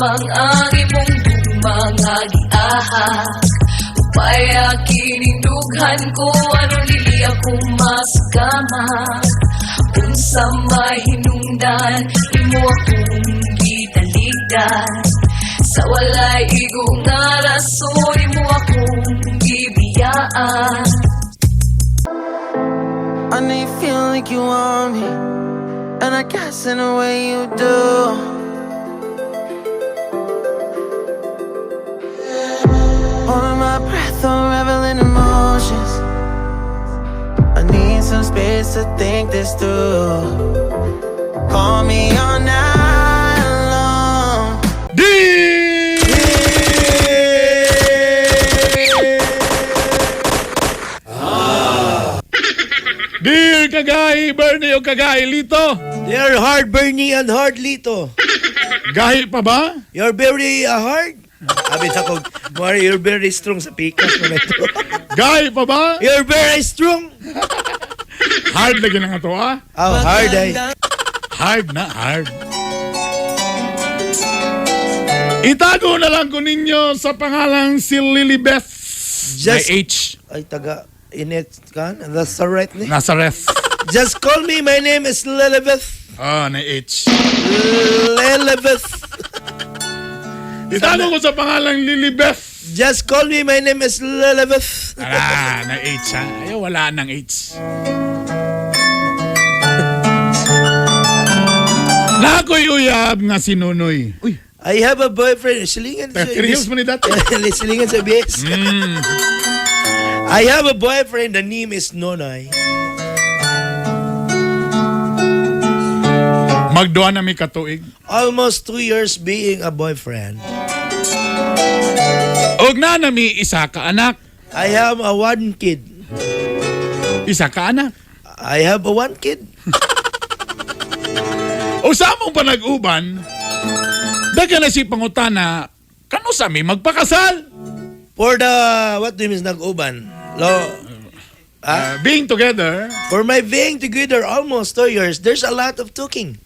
lamang ang imong mga giahak. Upaya kinindughan ko ano dili ako masgamak. Unsa may hinungdan imo akong gitaligdan. Sa walay igo nga rason imo akong gibiyaan. I know you feel like you want me, and I guess in a way you do. Holding my breath, unraveling emotions. I need some space to think this through. Call me all night long. Dear Kagahi, Bernie o Kagahi, Lito. They are hard, Bernie, and hard, Lito. Gahi pa ba? You're very hard. Abit ako, Mari, you're very strong sa pikas mo na ito. Gahi pa ba? You're very strong. Hard lagi na nga to, ah. Oh, hard ay. Hard na, hard. Itago na lang ko ninyo sa pangalang si Lilibeth. Just, May H. ay, taga, init kan? That's the right name. Nazareth. Just call me, my name is Lilibeth. Ah, na H. Lilibeth. Itago ko sa pangalang Lilibeth. Just call me, my name is Lilibeth. Ah, na H, ha? Ay, wala nang H. Nakoy uyab nga si Nunoy. Uy, I have a boyfriend. Silingan sa reheals mo ni dati. Silingan sa BS. I have a boyfriend. The name is Nonay. Magduha na may katuig. Almost 2 years being a boyfriend. Og na nami isa ka anak. I have a 1 kid. Isa ka anak. I have a 1 kid. O sa among panag-uban, daga na si pangutana, kano sa mi magpakasal? For the, what do you mean nag-uban? Being together. For my being together almost 2 years, there's a lot of talking.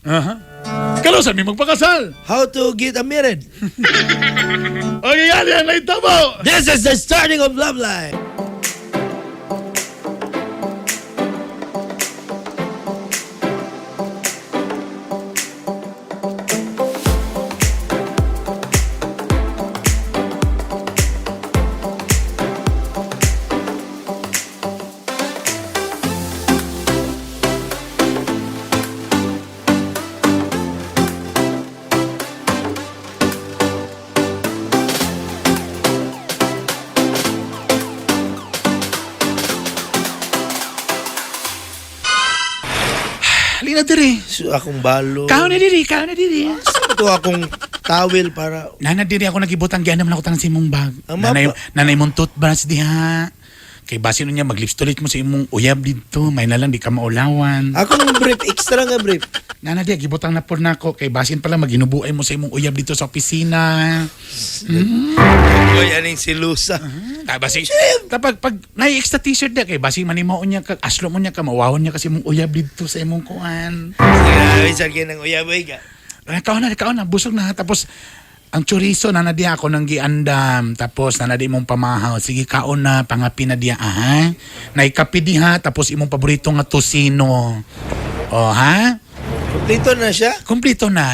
Kano sa mi magpakasal? How to get married. Okay, yan na itabo. This is the starting of love life. Halina diri. So, akong balo. Kao na diri, kao na diri. Ito akong towel para... Nana diri ako nagibutang gianam na ko tanang sa imong bag. Ama Nanay mong toothbrush diha. Kay base nun niya mag-lipstick mo sa imong uyab dito. May nalang di ka maulawan. Akong brief, extra nga brief. Nana diya, gibutang na po na ako. Kay basin pala maginubuay mo sa imong uyab dito sa opisina. O yan yung si Lusa. Basi, tapag pag nai-extra t-shirt niya, kay basi manimaon niya ka, aslo mo niya ka, mawawon niya kasi imong uyab dito sa imong kuan. Sige, saan kayo ng uyaboy ka? Kao na, busog na. Tapos, ang chorizo na diya ako nang giandam. Tapos, na di mong pamahaw. Sige, kaon na, pangapi na diya, ha? Naikapi diha, tapos imong paborito nga tosino. O, ha? Kompleto na siya? Kompleto na.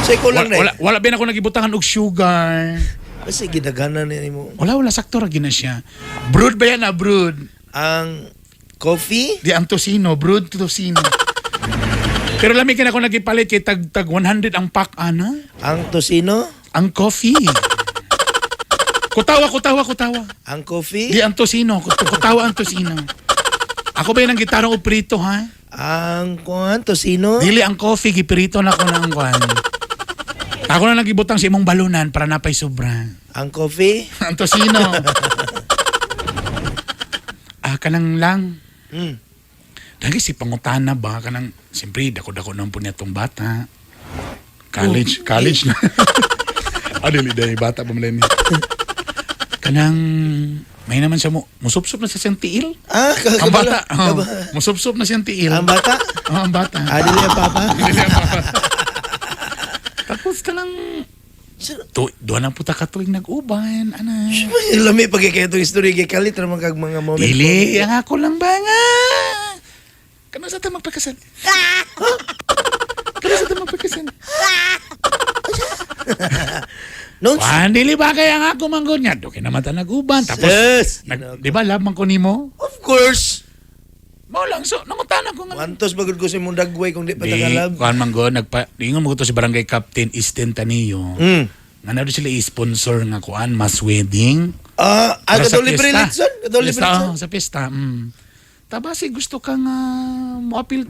Say ko lang na Wala ba na ako nagibutangan og sugar? Kasi ginagana na mo. Wala, sakto ra gina siya. Brood ba yan, brood? Ang coffee? Di ang tosino, brood tosino. Pero lami ka na ako nagipalit kay tag 100 ang pack, ana? Ang tosino? Ang coffee. Kutawa. Ang coffee? Di ang tosino, kutawa ang tosino. Ako ba yung gitarong oprito, ha? Ang kuhan, tosino? Dili ang coffee, gipirito na ako ng kuhan. Ako na nagibutang sa imong balunan para napay sobra. Ang coffee? Ang tosino. Kanang lang. Dagi si pangutana ba? Kanang, siyempre, dako-dako naman po niya itong bata. College na. Dili dahil bata pa malay niya. Kanang, may naman siya musupsup na siya siyang tiil. Ang bata. Musupsup na siyang tiil. Ang bata? Ang bata. Dili ang papa? Dili ang papa. Tapos ka lang, Doon ang puta ka tuwing nag-uban, ana. Lami pag kaya itong istorya, kay kalit naman kag mga moment. Dili, ang ako lang ba nga? Kano sa ta magpakasal? Kano sa ta magpakasal? Nons? Dili ba kaya nga ako manggod nga? Doon naman ta nag-uban. Tapos, Yes! di ba labang ko nimo? Of course! Mo lang, so, nangutan ako nga. Wantos bagod ko sa mong dagway kung di pa Di, tagalab. kuhan manggod, ingon mo ko to si Barangay Captain Isten Taniyo. Nga na doon sila i-sponsor nga kuan, mass wedding. Para sa Katong libre piyesta. litson? Katong libre Piyesta, litson? sa piyesta. Tabasi, gusto kang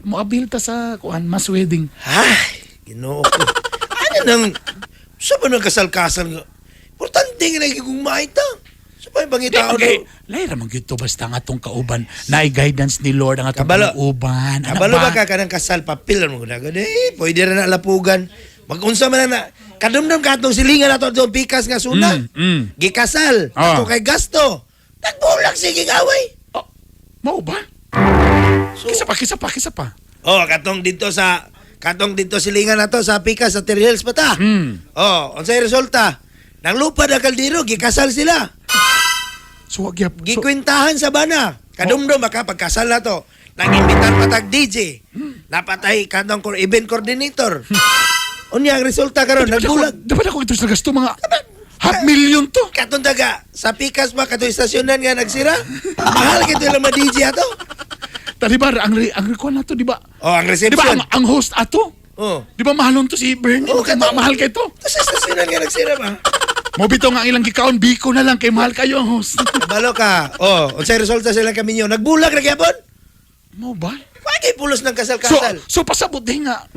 moapil ta sa kuan, mass wedding. Ay, ginoo ko. Ano nang, sa ba nang kasal-kasal nga? Importante nga nagigugmay ta. Sa pa yung pangitao Okay, daw. lahi ramang gito basta nga atong kauban na guidance ni Lord ang atong Kabalo. kauban. Kabalo ba ka kanang kasal papilan mo na pwede ra na lapugan. Mag-unsa man na kadumdum ka atong silingan ato atong pikas nga suna. Gikasal. Ah. Ato kay gasto. Nagbulag sige away. Oh, mau ba? Kisa pa. Oh, katong dito silingan nato sa pikas sa Terhills pa ta. Oh, unsay resulta? Nang lupa na kaldero, gikasal sila. So, wag yap. So, Gikwintahan sa bana. Kadumdum baka pagkasal na to. Nag-imbitar patag DJ. Napatay kanang event coordinator. Unya ang resulta karon nagbulag. dapat ako ito sa gasto mga $500,000 to. Katong taga sa pikas ba katong istasyonan nga nagsira? Mahal kito lang ma-DJ ato. Di ba, ang record na to, di ba? Oh, ang Di ba, reception. ang host ato? Oh. Di ba, mahalon to si Bernie? Oh, katong- Mahal kay to. Sa istasyonan nga nagsira ba? Mobito nga ang ilang gikaon, biko na lang kay mahal kayo ang host. Balo ka. Oh, unsay resulta sila kami nyo? Nagbulag na gyapon? Mo ba? Bakit pulos ng So, kasal-kasal? so pasabot din nga.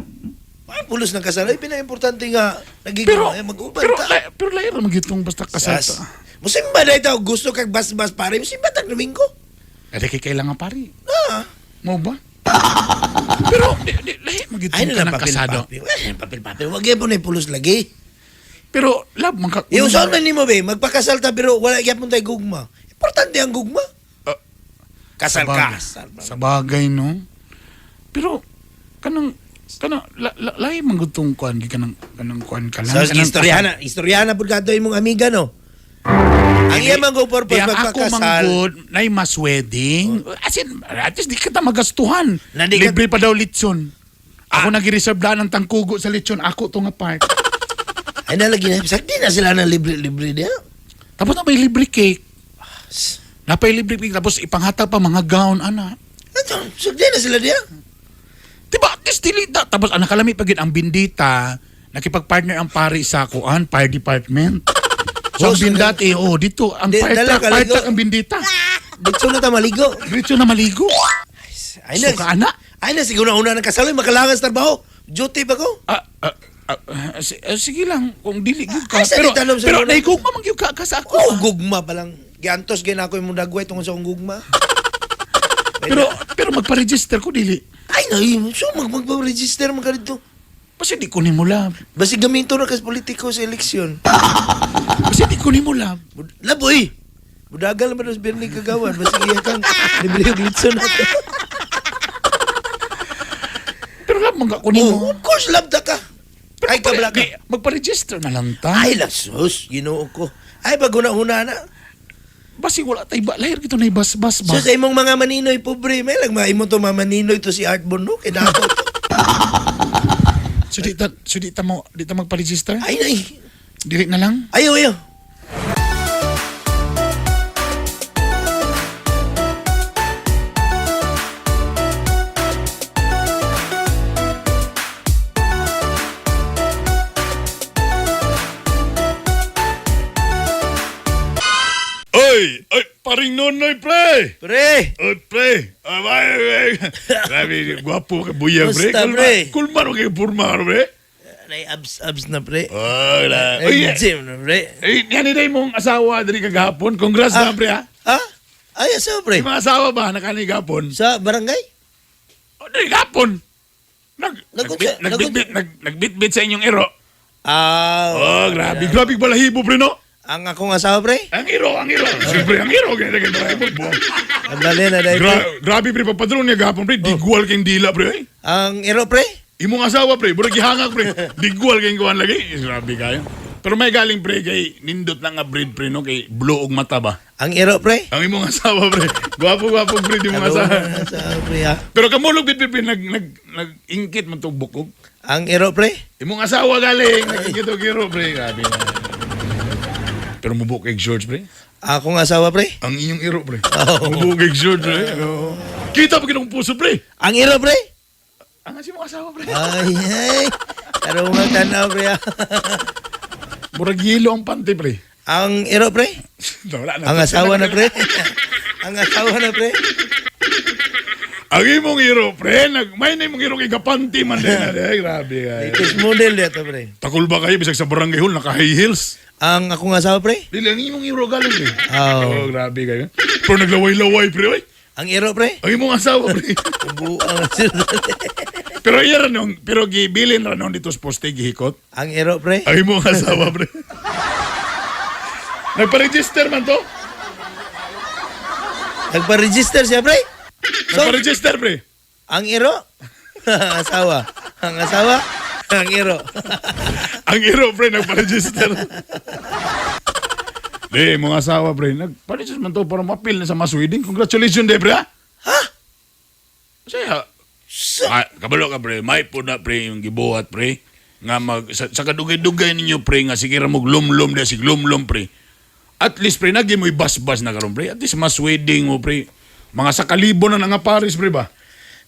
Bakit pulos ng kasal? Ay, pinaka-importante nga nagiging Pero, mag-uban pero, ta. pero layo naman gitong basta kasal Sas. ta. Musimba na ito, gusto kag bas-bas pare. Musimba tag Domingo. Kaya kay kailangan pari. Ah. Mo ba? Pero, layo naman Ay, gitong ka na ng kasado. papel-papel. Ay, papel-papel. Wag yan po na pulos lagi. Pero, lab, Yung saan man nimo be, magpakasal ta pero wala gyapon tay gugma. Importante ang gugma. Kasal-kasal. Sa bagay, no? Pero, layo man gitong kuan, kanang kuan ka lang. So, Kanang- istoryana pud kadto imong amiga no. Ang iya man go purpose Di ang ako magpakasal. manggod na mas wedding. As in, at least di kita magastuhan. Na di ka- Libre pa daw lechon. Ako nag-reserve lang ng tangkugo sa lechon. Ako to nga part. Ay nalagi na di na sila na libre dia. Tapos na may libre cake. Napay libre cake. Tapos ipanghatag pa mga gown, ana. Ato, so di na sila dia. Diba? At least dili da. Tapos ang nakalami pagin ang bindita. Nakipag-partner ang pari sa kuan, fire department. So, Oh, ang bindat dito. Ang dala ka, ligo. ang bindita. Dito na ta maligo. Diretso na maligo. Ay So, na. kaana? Ay na siguro una ng kasal makalangas trabaho. Duty ba ko? Sige lang, kung dili gyud ka. Ay, sa Pero, itanong sa pero luna. naigugma man gyud ka sa ako. Oh, gugma pa lang. Giantos gin ako imong dagway tungod sa akong gugma. Pero magpa-register ko dili. Ay na, so magpa-register man ka dito. Kasi di ko nimo lab. Basi gamito na kas politiko sa eleksyon. Kasi di ko nimo lab. Laboy! Budagal naman sa Bernie Kagawan. Basi iya kang libre yung glitson natin. Pero lab man ko Oh, nimo. of course, love ka. Ay, kabla ka. Magpa-register na lang ta. Ay, lasos. Ginoo ko. Ay, baguna-una na. Basi wala tay ba lahir kito na bas-bas ba. So, sa imong mga maninoy, pobre, may lang maimo to mga maninoy to si Art Bono. Kaya dapat to. So di ta magpa-register? Ay, ay. Dili na lang. Ayaw, ayaw. Oy, paring nonoy pre. Pre! Oy, pre. Grabe, guwapo ka buya, pre. Musta, pre? Kulman mo kayo purma, pre. Ay, abs na, pre. Oh, la. Ay, gym na, pre. Yan day mong asawa diri kagahapon. Congrats na, pre, ha? Ha? Ay, asa, pre? Yung mga asawa ba, nakani gapon? Sa barangay? O, diri gapon. Nagunsa- Nagbit-bit sa inyong iro. Ah. Oh, grabe. Grabe balahibo, pre, no? Ang akong asawa, pre? Ang iro. Siyempre, ang iro. Kaya naging balahibo. Ang dali na, dahil, pre. Grabe, pre, papadron niya gapon, pre. Digwal kayong dila, pre. Ay. Ang iro, pre? Imong asawa, pre. Burag gihangak, pre. Digwal kayong kuhan lagi. Grabe kayo. Pero may galing pre kay nindot na nga breed pre no kay blue og mata ba. Ang iro, pre. Ang imong asawa pre. Gwapo breed imong Ano asawa. ang asawa, pre, ha? Pero kamulog bit pre nag-ingkit man tong bukog. Ang iro, pre. Imong asawa galing nag-ingkit og iro pre. Grabe na. Pero mubuk kay George pre. Akong asawa, pre. Ang inyong iro pre. Oh. Mubuk kay George pre. Oo. Kita pa kinong puso pre. Ang iro, pre. Ang si mong asawa pre. Ay. Karong magtanaw, pre, ha? Murag yelo ang panty pre. Ang iro, pre. Wala na. Ang asawa na, pre. Ang asawa na, pre. Ang imong iro pre. May na imong iro kay kapanty man din. Grabe kay. Latest model dito, pre. Takul ba kayo bisag sa barangay hall naka high heels? Ang akong asawa, pre. Dili ang imong iro galing pre. Oh. Oh, grabe kayo. Pero naglaway-laway pre oy. Ang iro, pre. Ang imong asawa pre. Ubo ang sila. Pero iya ranong, pero gibilin ranong dito sa poste gihikot. Ang iro, pre. Ang imong asawa pre. Nagpa-register man to? Nagpa-register siya, pre. So, Nagpa-register pre. ang iro. Ang asawa. Ang asawa. Ang iro. Ang iro pre nagpa-register. Di, mga asawa pre, nagpa-register man to para mapil na sa mass wedding. Congratulations de pre ha. Ha? Saya. Kabalo ka pre, may po na pre yung gibuhat pre. Nga sa kadugay-dugay ninyo pre, nga sige ra mo glumlum de si glumlum pre. At least pre, nagi mo'y bas-bas na karon pre. At least mas wedding mo pre. Mga sa kalibo na nga Paris pre ba?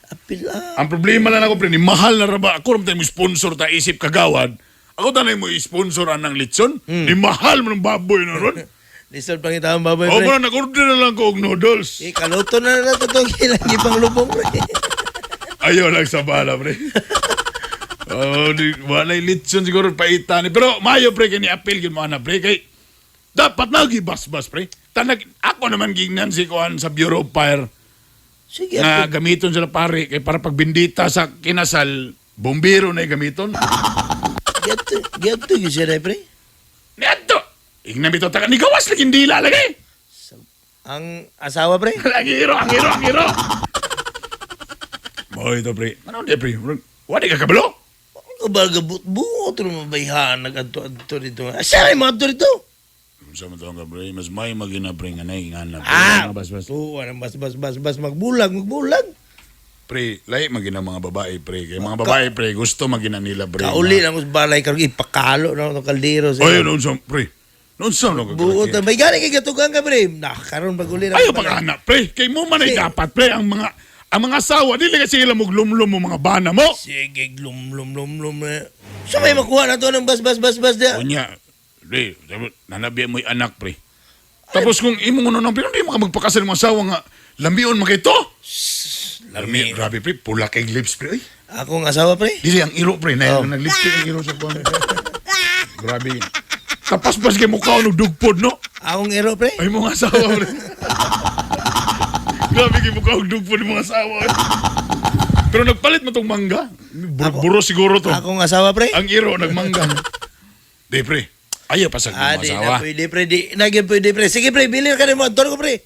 Apila. Ang problema lang ako pre, ni mahal na ra ba? Ako naman tayo mo sponsor ta isip kagawad. Ako tanay mo sponsor ng litson. Ni mahal mo ng baboy na ron. Listen pang itang baboy, O pre. mo na, nag-order na lang ko og noodles. Eh, kaluto na na ito itong ilang ibang lubong, pre. Ayaw lang sa bala, pre. Walay litson siguro paitan. Pero mayo, pre, kaya ni-appeal yun mo na, pre. Kay, dapat nagibas-bas, pre. Ako naman gignan si Kuan sa Bureau of Fire Sige, na gamiton sila, pare. Kay para pagbindita sa kinasal, bombero na gamiton. Giyato yung siya, pre. Niyato! Ignan bito, ni gawas lagi, hindi lalagay. Ang asawa, pre. Ang hiro. Boy, ito, pre. Ano di, pre? Wadi ka kabalo? Ang baga buot rin mabayhan nag-adto dito. Siya rin mga adto dito. Sa mo ka, pre. Mas may magina, pre, nga na, bas-bas. Oo, anong bas, magbulag. Pre, lahi magina mga babae, pre. Kaya mga babae, pre, gusto magina nila, pre. Kauli lang sa balay, karong ipakalo na itong kaldero. Ay, noon sa, pre. Noon sa, no, Buot na, may gani kay gatugang ka, pre. Karon pag-uli na. ayaw pag-anak, pre. Kay mo man ay dapat, pre, ang mga asawa, dili kasi sila maglumlum mo mga bana mo. Sige, lum. So may makuha na to ng bas dia. Kunya, pre, nanabiyan mo'y anak, pre. Tapos kung imong ano, pero hindi mo ka magpakasal ng asawa nga, lambion mo kayo to. Lami, grabe, pre, pula kay lips, pre. Ay, Akong asawa, pre. dili ang iro, pre, na nag-lipstick ang iro sa kuwan. Grabe. Tapos kay mukha ng dugpod, no? Akong iro, pre. Ay, mga asawa, pre. Grabe kay mukha ng dugpod ng mga asawa. Pero nagpalit mo tong mangga. Buro siguro to. Akong asawa, pre. Ang iro, nagmangga. Di, pre. Ayaw pa sa mga Di asawa. na pwede, pre. Di na pwede, pre. Sige, pre, bilhin ka rin mo. Toro ko, pre.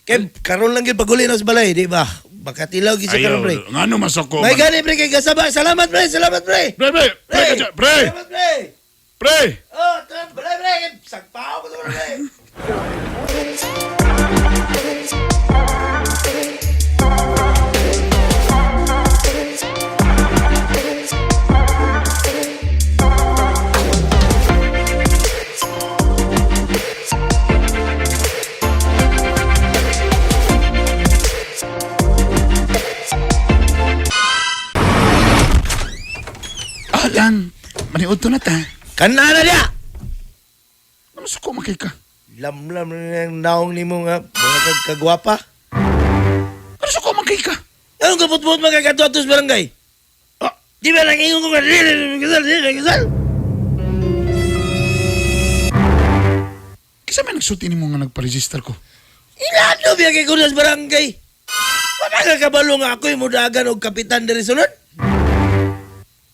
Kaya karon lang yung paguli na sa balay, di ba? Makatilaw gisi Ayaw. karon, pre. Nga no, masako. May gani, pre, kay kasaba. Salamat, pre. Pre, ka dyan. Pre, Salamat, pre. pre. Oh, balay, pre. Sagpao ko to, pre. Lang, maniud to na ta. Kanana niya. Namasako makay ka. Lamlam na yung naong ni mo nga. Mga kagwapa. Namasako makay ka. Anong kaput-put magkakatuatos barangay? Ah, Di ba lang ingon ko nga, kasal. kisa may nagsuti ni mo nga nagpa-register ko. Ilano biya kay kunas barangay. Wala ka kabalo nga ako yung mudagan o kapitan dari sunod.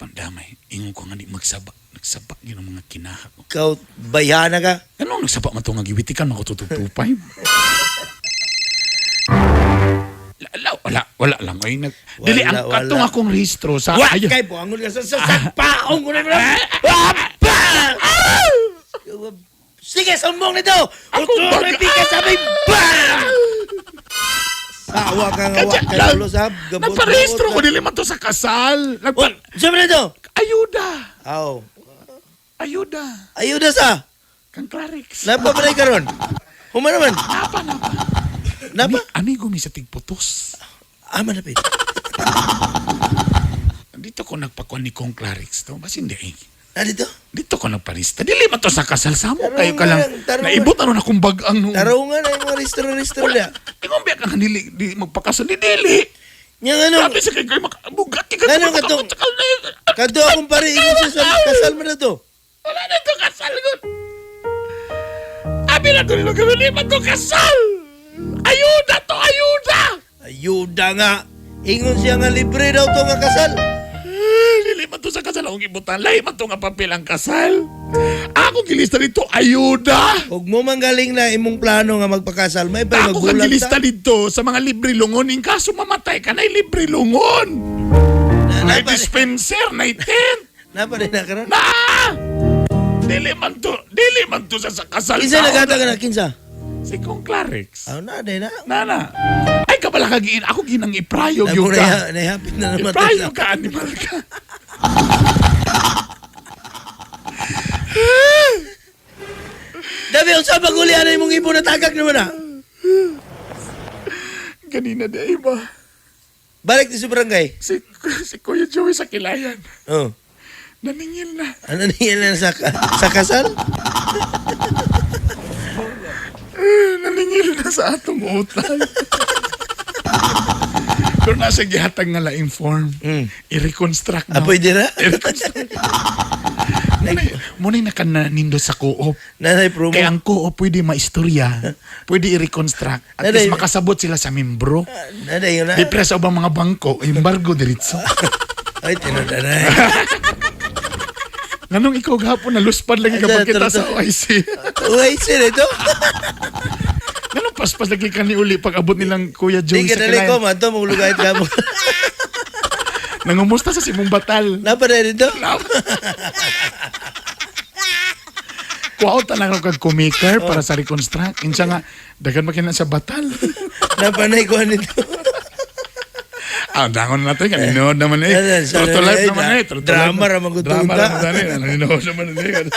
Pandamay, ingon ko nga di magsaba. Nagsaba yun ang mga kinaha ko. Ikaw, bayana ka. Ano nagsaba man to nga giwitikan ako tutupay? Wala lang. Ay, dili, ang Wala. katong akong rehistro sa... Wa Ay, kay po, angon ka sa sagpaong ko na. Sige, sumbong nito! Ako Utuloy baga- pika sabi, BAM! Sawa ka nga, Kadya ka lang. tulo, sab. Nagparehistro ko, dili man to sa kasal. Oh, sabi na ito! Ayuda. Aw. Ayuda. Ayuda sa. Kang Clarix. Napabalay ka ron. Huma naman. Napa. Napa? Amigo mi sa tigputos. Manapit. Dito ko nagpakuan ni Kong Clarix to. Bas hindi eh. Dito? Dito ko nagparista. Dili man to sa kasal. Samo Tarong kayo ka nga lang. lang, tarong Naibot ano na kung bagang noon. Tarungan na yung mga restro niya. Ingon biya ka nga di magpakasal. Di dili. Yang ano, Sabi sa kayo makabugat. Ano ka to? kado akong pare, ingon siya sa kasal mo na to. Wala na ito kasal. Abi na to nilo gawin. Di man to kasal. Ayuda to. Ayuda. Ayuda nga. Ingon siya nga libre daw to nga kasal. Dili man to sa kasal akong ibutan. Lahi man to nga papel ang kasal. Ako gilista dito. Ayuda. Huwag mo manggaling na imong plano nga magpakasal. May pa Ako kang magbulag gilista dito sa mga libre lungon. In kaso mamatay ka na libre lungon. May dispenser, may tent. Napa rin na karon. Na! Dili man to sa kasal. Kinsa nagata ka na, kinsa? Si Kong Clarix. Aw na, day na. Nana. Ay, kabala ka giin. Ako ginang iprayog yung Ako ka. nahihapit na naman. Iprayog ka, animal ka. Dabi, ang sabag uli, ano yung mong ipo na tagak naman na? Ganina di ay ba? Balik sa barangay. Si Kuya Joey sa Kilayan. Oh. Naningil na. Ano niya na sa kasal? Naningil na sa atong utang. Kung nasa gihatag nga laing form, i-reconstruct na. Pwede na? I-reconstruct. Muna na ka na nindo sa co-op. Nanay promo. Kaya ang co-op pwede maistorya, pwede i-reconstruct. At Nanay- least makasabot sila sa membro. Nanay yun na. Di presa ba mga bangko, embargo diritso. Ay, tinuda na. Nganong ikaw gahapon na luspad lagi kapag kita sa OIC. Uy, sino ito? Nganong paspas lagi ka ni uli pag abot nilang Kuya Di Joey ka sa nalig ko, Kilayan. man. Ito, magulugayat ka mo. Nangumusta sa Simong Batal. Napa na rin ito? Kuwaot na lang kag kumaker para sa reconstruct. Insa nga, dagan makina sa Batal. Napa na ikuha nito? Dangon natin. Kaninood naman eh. Ano, sana Turtle life eh, naman eh. Turtle drama life. ramang gusto Drama unta. naman eh. Naninood naman eh.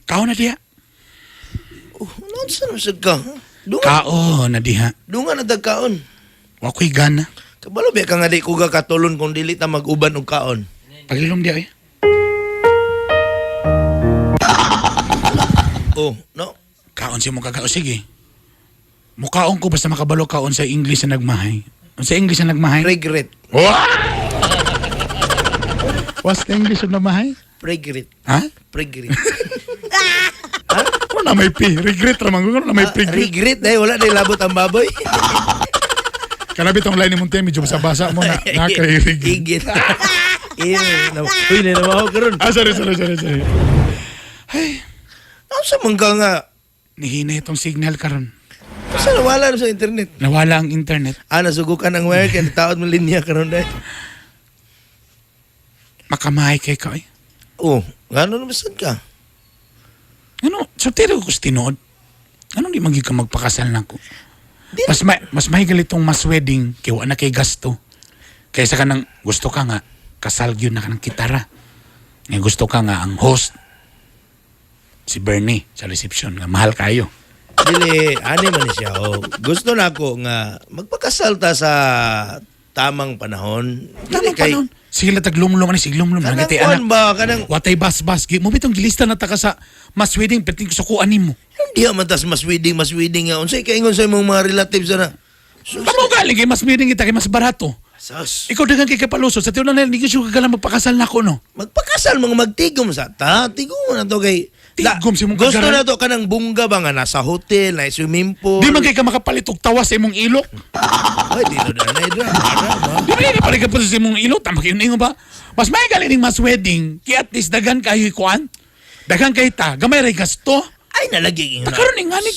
Kao na diha. Ano sa nasag ka? Kao na diha. Dunga na dagkaon. Wakoy gana. Kabalo ba ka nga di ko katulon kung dili ta mag-uban og kaon? Pagilom diha eh. Oh, no. Kaon si mo kakao. Sige. Mukaon ko basta makabalo kaon sa English na nagmahay. Sa English na nagmahay? Regret. What's the English na nagmahay? Regret. Ha? Regret. Ano na may P? Regret ramang. Ano na may regret? Regret dahil wala na labot ang baboy. Kanabi tong line ni Monte, medyo basa-basa mo na. Nakaka-regret. Igit. Uy, nilamaw ka ron. Sorry. Ay, Ano sa mangga nga? nihina itong signal karon. Sa nawala na sa internet. Nawala ang internet. Nasugukan ang wire kaya taon mo linya ka ron dahil. Makamahay kay ka eh. Oh, gano'n naman saan ka? Ano, soltero ko sa tinood. Ano di magiging ka magpakasal na ko? Mas mahigal itong mas wedding kaya wala na kay gasto. Kaysa ka nang gusto ka nga, kasal yun na ka ng kitara. Ngay gusto ka nga ang host, si Bernie sa reception nga mahal kayo. Dili, ani man siya. Oh. Gusto na ako nga magpakasal ta sa tamang panahon. Tama pa nun. Sige lang taglumlum ani siglumlum Kanang nangiti kuan anak. ba? Kanang, Watay bas-bas. Mo bitong gilista na ta ka sa mas wedding perting ko sa kuanin mo. hindi man tas mas wedding nga. Unsay kaingon sa imong mga relatives na. Kamo galing kay mas wedding kita kay mas barato. Sus. Ikaw dagan kay kapaluso sa tiyo na hindi ko sure kagalang magpakasal na ko no. Magpakasal mga magtigom sa ta. Tigom na to kay tigom si mong gusto kagaran. na to ka ng bungga ba nga nasa hotel, na swimming pool. Di man kay ka makapalit og tawas sa imong ilok. Ay, dito na drama. Di ba kapalit ka pa sa imong ilok? Tama kayo ningo ba? Mas may galing mas wedding. Kaya at least dagan kayo ikuan. Dagan kayo ta. Gamay ray gasto. Ay, nalaging na. Karon ni nga ni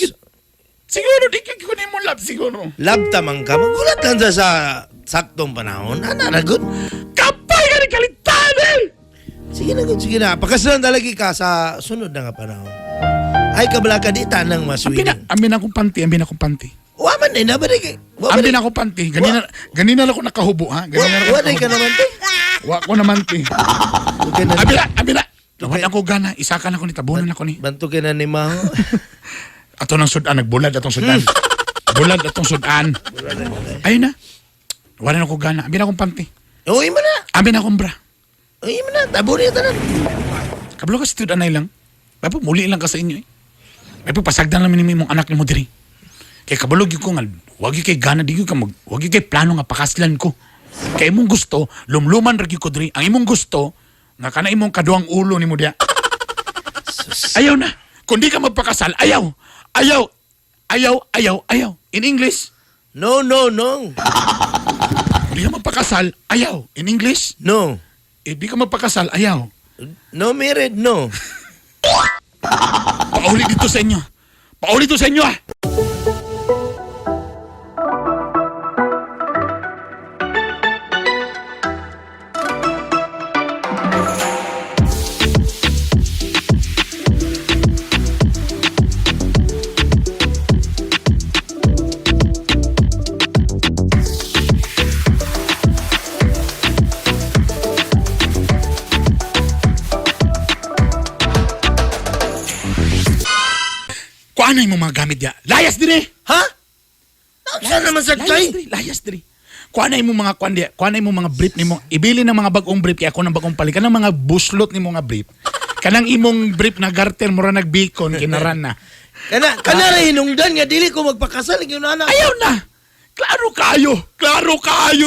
siguro di ka kunin mo lab siguro. Lab tamang ka. Magulat lang sa saktong panahon. Ana, nagot. Kapay ka ni kalitan eh! Sige na, good, sige na. Pagkasalan talaga ka sa sunod na nga panahon. Ay, kabala ka di tanang maswiling. Ambin akong panty. Waman eh, nabalik eh. Ambin akong panty. Ganina lang ako nakahubo ha. Waday ka naman to. Wa ko naman ti. Okay na. Abila. Lawat ako gana. Isakan ako ni tabunan ako ni. Banto ka na ni Maho. Ato ng sudan. Nagbulad atong sudan. Bulad atong sudan. Ayun na. Wala na ako gana. Ambin akong panty. Uy mo na. Ambin akong bra. Uy mo na. Tabo niya tanan. Kabalo ka sa tudanay lang. May po muli lang ka sa inyo eh. May po pasagdan lang minimum mong anak ni mo diri. Kaya kabalog yung ko nga, wag yung kay gana, wag yung kay plano nga pakaslan ko. Kaya imong gusto, lumluman rin ko diri. Ang imong gusto, nga kana imong kaduang ulo ni mo diya. Ayaw na. Kung di ka magpakasal, ayaw. In English, No. kung di ka magpakasal, ayaw. In English, No. di ka magpakasal, ayaw. No married, no. Pauli dito sa inyo. Pauli dito sa inyo ah. Kuanay mo mga gamit ya. Layas dire. Ha? Saan naman sa kay? Layas diri. Kuanay mo mga kuanay mo mga brief nimo. Ibili ng mga bagong brief kay ako ng bagong palit kanang mga buslot ni mga brief. Kanang imong brief na garter mura nagbikon kinaran na. Kana ra hinungdan nga dili ko magpakasal gyud ana. Ayaw na. Klaro kayo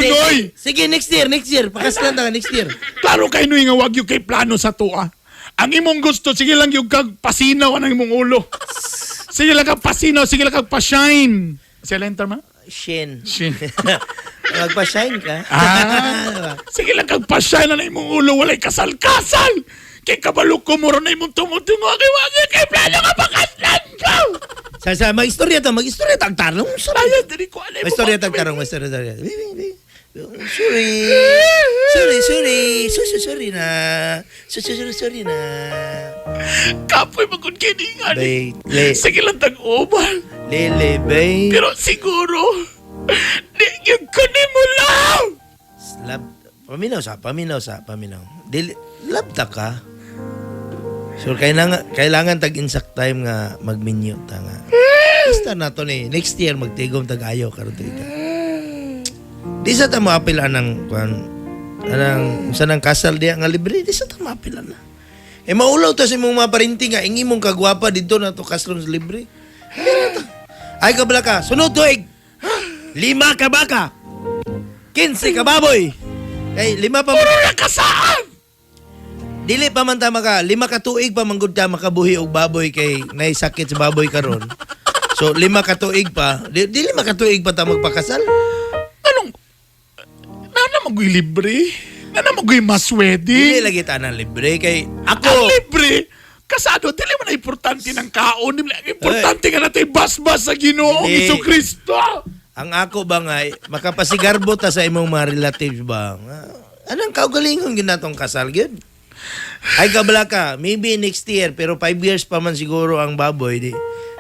noy. Sige, next year. Pakasalan ta next year. Klaro kayo noy nga wag yung kay plano sa tuwa. Ang imong gusto sige lang yung kag pasinaw ang imong ulo. Sige lang kag pasinaw, sige lang kag pa-shine. Sila enter ma? Shin. Shin. Magpa-shine ka. Sige lang kag pa-shine na imong ulo walay kasal-kasal. Kay kabalo ko mura na imong tungo-tungo wagi kay plano nga pakaslan ko. Sa mag-istorya ta ang tarong. Ayaw diri ko alay mo. May istorya ta. Sorry na. Kapoy magud kini nga. Le. Sige lang tag-ubal. Lele, bay. Pero siguro di gyud ko nimo lang. Lab. Paminaw. Dili, lab ta ka. So, kailangan tag-insact time nga mag-minyo ta nga. Basta na to ni. Next year, magtigom tag-ayo karon to ika. Di sa ta maapilan ng sa nang kasal diya nga libre, di sa ta maapilan na. Maulaw ta sa imong mga parinti nga, ingi mong kagwapa dito na to kaslon libre. Ay kabala ka, sunod tuig. 5 ka baka. 15 ka baboy. Kay 5 pa Puro na kasaan. dili pa man ta maka 5 ka tuig pa manggod ta makabuhi og baboy kay nay sakit sa baboy karon. So 5 ka tuig pa, dili makatuig pa ta magpakasal. Anong nana magoy libre? Nana magoy mas Dili wedding? lagi ta nang libre kay Ang ako. libre? Kasado, dili mo na importante ng kaon. Dili mo importante nga natin bas-bas sa Ginoong Dili. Iso Kristo. Ang ako ba nga makapasigarbo ta sa imong mga relatives ba? Anong kaugalingon ginatong kasal gyud? Ay kabala ka, maybe next year pero 5 years pa man siguro ang baboy di.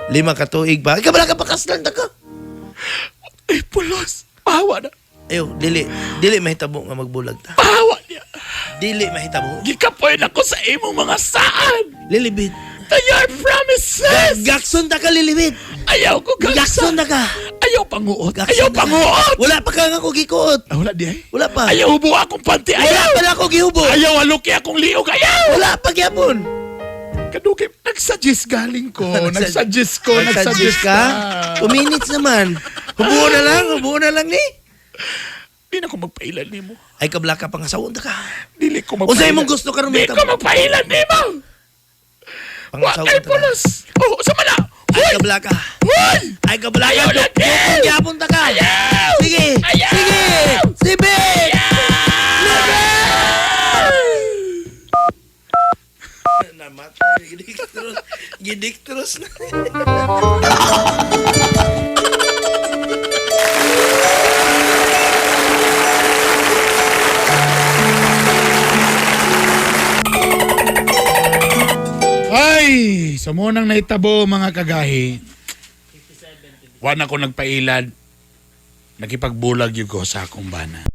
5 ka tuig pa. Ay kabala ka pakaslan ta ka. Ay, pulos. Pahawa na. Ayo, dili mahitabo nga magbulag ta. Pahawa niya. Dili mahitabo. Gikapoy na ko sa imong mga saan. Lilibit. To your promises. Gakson ta ka lilibit. Ayaw ko Gakson ta ka. Ayaw panguot. Gakson Ayaw ta. panguot. Wala pa ka nga ko gikuot. Wala di ay. Wala pa. Ayaw hubo akong panty. Wala Ayaw. pa na ako gihubo. Ayaw haluki akong liog. Ayaw. Wala pa gyapon. Kadugay, nagsuggest galing ko. Nagsuggest ko. Nagsuggest ka? 2 minutes naman. Hubo na lang ni. Di na ko magpailan ni mo. Ay kabla ka pangasawon ta ka. Dili ko Unsay magpailan. imong gusto karon Di mahitabo? ko magpailan ni mo. Pangasaw Kay ko ta. pulos. Oh, sama na. Ay kablaka. Hoy! Ay kablaka. Ayaw na, Dukong yapon ta ka. Ayaw! Sige. Ayaw! Sige. Sibe. Namatay. Gidiktros na. Ay, sa munang naitabo mga kagahi. Wan ako nagpailad. Nakipagbulag yung ko sa akong bana.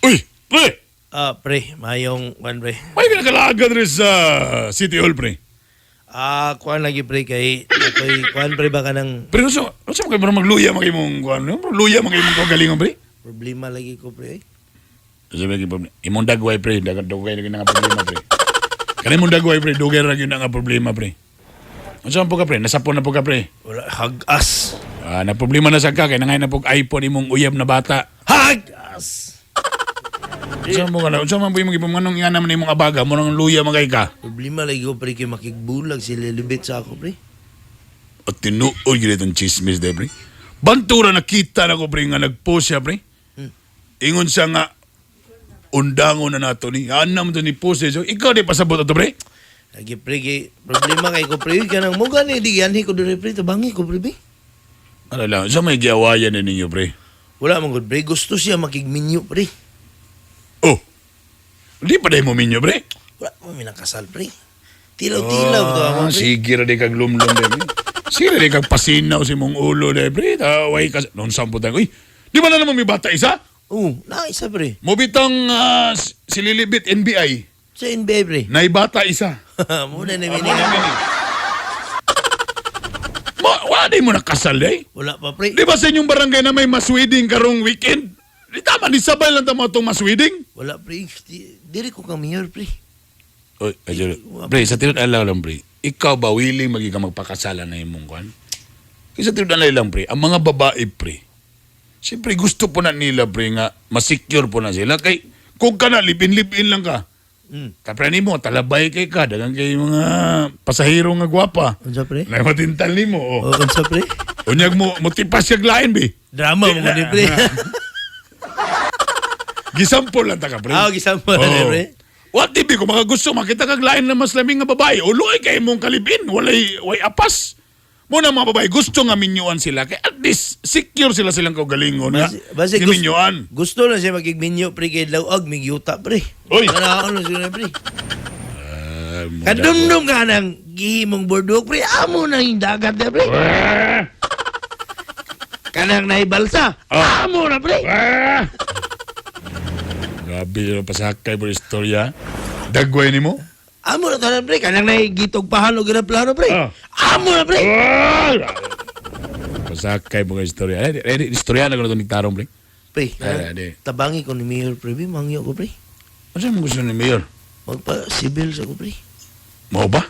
Uy, pre! Pre, mayong one pre. May pinakalaagad rin sa City Hall, pre. Kuan lagi pre kay ako'y kuan pre baka ng Pre, ano sa mga kayo magluya mga imong kuhan? Luya mga imong kagalingon, pre? problema lagi ko pre. Sabi ko, imong dagway, pre. Dagway na nga problema, pre. Kaya imong dagway, pre. Dugay na yun nga problema, pre. Ano saan po ka, pre? Nasapon na po ka, pre. Wala hagas. Na problema na sa ka. Kaya na ngayon na po iPhone imong uyab na bata. Hagas. Saan mo ka na? Saan man po imong ipamanong nga naman imong abaga mo nang luya mga ka? Problema lagi ko pre kay makigbulag si Lilibet sa ako pre. At tinuod yun itong chismis, de, pre. Bantura nakita na ko, pre, nga nag-post siya, pre. Ingon siya nga, undangon na nato ni. Anam to ni post siya. So, ikaw di pasabot ito, pre. Lagi pre kay problema kay ko pre kanang mo gani di ganhi ko dire pre tabangi ko pre. Ano lang, sa may giawayan na ninyo, pre. Wala man gud pre gusto siya makigminyo pre. Oh, di pa dahil mo minyo, pre. Wala mo minakasal pre. Tilaw-tilaw to ako pre. Sige ra di kag lumlum, de, pre. Sige ra di kag pasinaw si mong ulo, de, pre. Taway ka. Noon sampo tayo. Uy, di ba na naman may bata isa? Na isa pre. Mobitang si Lilibit NBI. Sa NBA pre. Nay bata isa. Muna na Ano mini. namin eh. Wala di mo nakasal, eh. Wala pa pre. Di ba sa inyong barangay na may mas wedding karong weekend? Di tama, di sabay lang tama itong mas wedding? Wala pre. Diri ko ka mayor pre. Oy, ajolo. Pre, sa tinod alaw lang, pre. Ikaw ba willing maging ka magpakasalan na imong kwan? Kasi sa tinod alaw lang, pre. Ang mga babae, pre. Siyempre, gusto po na nila, pre, nga masecure po na sila. Kay, kung ka na, lipin-lipin lang ka. Kaprani mo, talabay kay ka. Dagang kay mga pasahero nga gwapa. Unsa pre? Na matintal ni mo, oh. Unsa pre? Unyag mo, tipas kag lain, be. Drama mo ni pre. Gisampol lang ta ka, pre. Gisampo na ni pre. What TV ko mga gusto makita kag lain na mas laming nga babae. Uloy kay mong kalibin, way apas. Muna mga babae gusto nga minyuan sila kay at least secure sila silang kaugalingon nga. Basi Minyuan. gusto na siya makigminyo pre kay lawag mig yuta pre. Oy. Ano sila pre? Kadumdum ka ng gihimong bordok pre. Amo na yung dagat na pre. Kanang naibalsa. Amo na pre. Grabe yung pasakay mo istorya. Dagway ni mo? Amo na tanan pre. Kanang naigitog pahalo gina plano pre. Amo na pre. Pasakay mo istorya. Istorya na ko na ito ni Tarong, pre. Pre, Ade. tabangi ko ni Mayor pre. Mangyo ko pre. Ano mo gusto ni Mayor? Magpa-civil sa ko pre. Mo ba?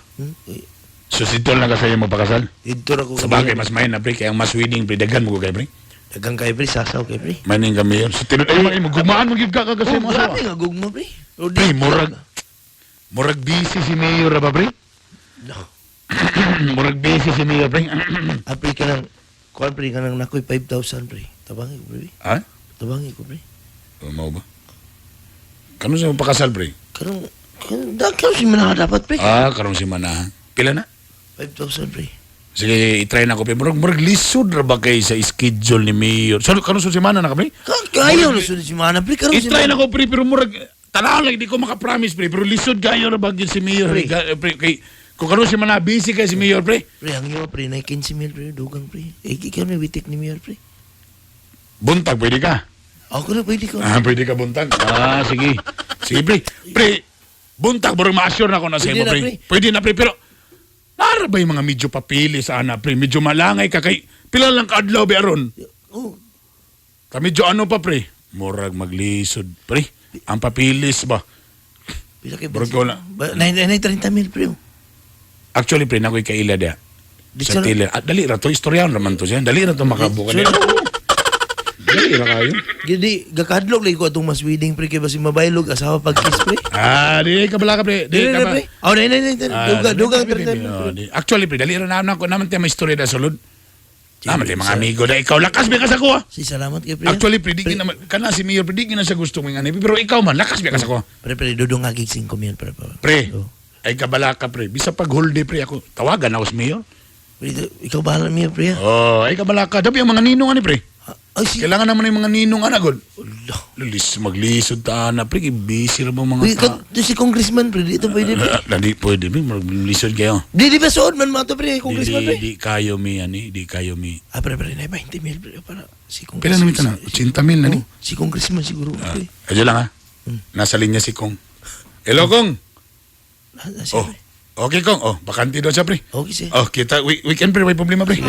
So si Tol na kasaya magpakasal? Dito na ko. Sa bagay, mas main na, pre. Kaya ang mas winning, pre. Dagan mo ko kay, pre. Dagang kay pre. Sasaw kay pre. Maning ka, Mayor. So tinod ay mo, gumaan mo give ka kasi mo asawa. Grabe nga gugma pre. Pre, murag busy si Mayor, ba, pre? No. Murag busy si Mayor, pre. Apri ka ng, kuhan pre ka ng nakoy 5,000 pre. Tabangi ko pre. Ha? Tabangi ko pre. Mau ba? Kano siya magpakasal, pre? Karong, dagkaw si mana dapat pre. Karong si Manahan. Pila na? 5,000 pre. Sige, itry na ko, pre. Murag lisod ra ba kay sa schedule ni Mayor? So, kano si Mana na ka, pre? Kayo na sunod si mana pre. Karong si I-try mana. na ko, pre, pero murag... Tanaw lang, di ko makapromise, pre. Pero lisod kayo na bagay si Mayor. Pre. Pre, kay, kung kano si Mana, busy kay si Mayor, pre. Pre, ang iyo pre, na 15 mil pre. Dugang pre. Ikaw na witik ni Mayor pre. Buntag, pwede ka? Ako na pwede ko. Pwede ka buntag. Sige. Sige, pre. Pre, buntag, murag ma-assure na ako na sa Pwede imo, na, pre. pre. Pwede na, pre. Pero, Nara ba yung mga medyo papili sa ana, pre? Medyo malangay ka kay... Pila lang kaadlaw, be aron. Oh, Ka medyo ano pa, pre? Murag maglisod, pre. Ang papilis ba? pila kay Bro, ko lang. 30 mil pre. Actually, pre, nako'y kaila dia. Di Sa siya- tiller. Dali ra to, istoryahan naman to siya. Dali ra to makabuka niya. Dali ra kayo. Gidi gakadlok lagi ko atong mas wedding pre kay basi mabaylog asawa pag kiss pre. Di ka bala ka, pre. Di Di ka ba? pre. Oh, nay. Dugang 30 mil. Actually, pre, dali ra naman ako naman tayo may istorya na sulod. Naman tayo mga amigo na ikaw. Lakas ba ka sa kuha? Si salamat kay pre. Actually, pre, di naman, kana si Mayor, pre, di na siya gusto mga ano. Pero ikaw man, lakas ba ka sa kuha? Pre dudong agig 5 mil pre. Pre, Oh. ay kabala ka, pre. Bisa pag whole day, pre, ako, tawagan ako si Mayor. Pre, ikaw bahala mi pre. Oh, ay kabala ka. Dabi ang mga ninong, ano, pre. Ay si Kailangan naman yung mga ninong, ano, god. Ulo. Maglisod ta na, pre, busy ra mo Pre, mga ta. si congressman pre dito pwede pre. Hindi pwede, pre, maglisod kayo. Di ba suod man mato pre congressman pre. Di kayo mi, ani, di kayo mi. Ah pre na 20 mil pre para si Pila naman ito na? 80 mil na ni? Oh, si congressman siguro pre. Adyo lang, ha? Nasa linya si Kong. Hello, Kong. Siya, Oh, pre. okay, Kong. Oh, bakante doon siya, pre. Okay siya. Oh, kita, weekend, pre, may problema, pre.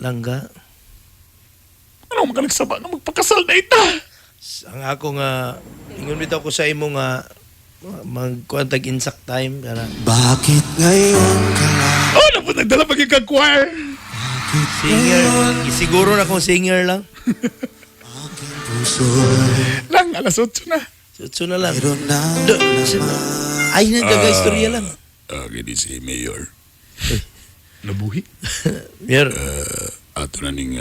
Langga. Ano, magkanagsaba na magpakasal na ita. Ang ako nga ingon bitaw ko sa imo nga magkuantag insak time kana Bakit ngayon ka lang? Oh, napot nagdala pag choir. singer. Siguro na kung singer lang. Aking puso Lang, alas 8 na. So na lang. mayroon na Do, ay nagdaga istorya lang. Gini si Mayor. Nabuhi. Mir, Ato na ning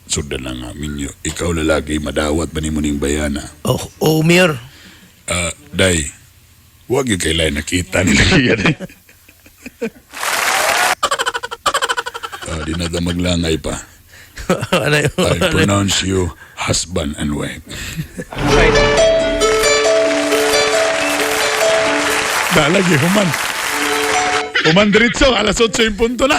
sudan lang minyo. Ikaw lalaki, madawat ba ni mo ning bayana? oh Mir. Day, huwag yung kailangan nakita nila yan. Di na ta maglangay pa. Ano yun? I pronounce you husband and wife. Dalagi, human. Human diritso, alas 8 yung punto na.